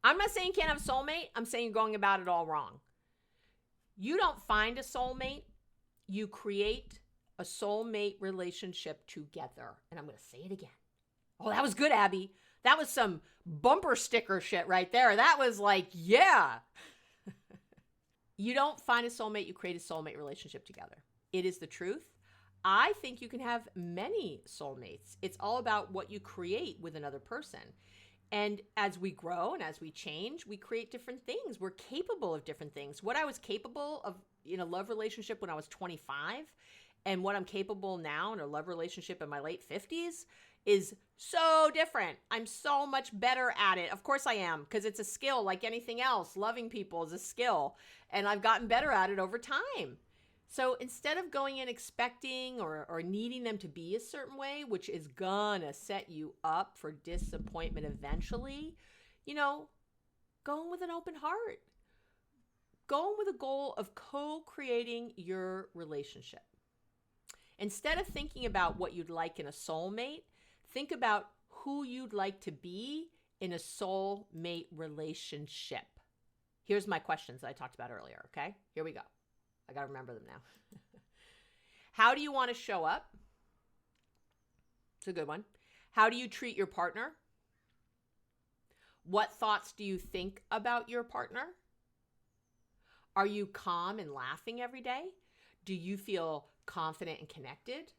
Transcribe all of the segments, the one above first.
I'm not saying you can't have a soulmate. I'm saying you're going about it all wrong. You don't find a soulmate. You create a soulmate relationship together. And I'm going to say it again. Oh, that was good, Abby. That was some bumper sticker shit right there. That was like, yeah. You don't find a soulmate. You create a soulmate relationship together. It is the truth. I think you can have many soulmates. It's all about what you create with another person. And as we grow and as we change, we create different things. We're capable of different things. What I was capable of in a love relationship when I was 25 and what I'm capable now in a love relationship in my late 50s is so different. I'm so much better at it. Of course I am, because it's a skill like anything else. Loving people is a skill, and I've gotten better at it over time. So instead of going in expecting or needing them to be a certain way, which is gonna set you up for disappointment eventually, going with an open heart. Going with a goal of co-creating your relationship. Instead of thinking about what you'd like in a soulmate, think about who you'd like to be in a soulmate relationship. Here's my questions that I talked about earlier, okay? Here we go. I got to remember them now. How do you want to show up? It's a good one. How do you treat your partner? What thoughts do you think about your partner? Are you calm and laughing every day? Do you feel confident and connected?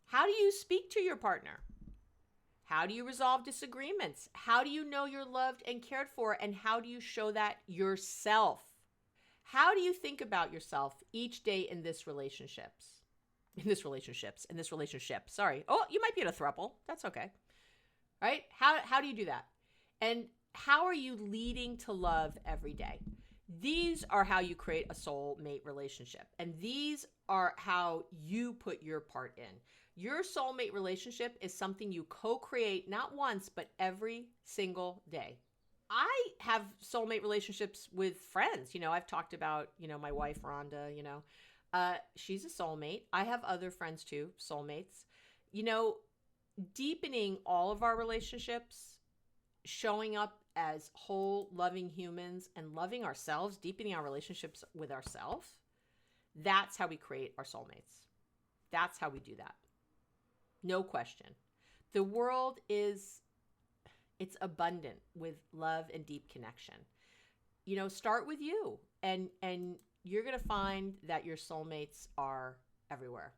How do you speak to your partner? How do you resolve disagreements? How do you know you're loved and cared for? And how do you show that yourself? How do you think about yourself each day in this relationship? Sorry. Oh, you might be in a throuple. That's okay. Right? How do you do that? And how are you leading to love every day? These are how you create a soulmate relationship. And these are how you put your part in. Your soulmate relationship is something you co-create not once, but every single day. I have soulmate relationships with friends. I've talked about, my wife, Rhonda, she's a soulmate. I have other friends too, soulmates. Deepening all of our relationships, showing up as whole, loving humans and loving ourselves, deepening our relationships with ourselves. That's how we create our soulmates. That's how we do that. No question. The world it's abundant with love and deep connection. Start with you and you're going to find that your soulmates are everywhere.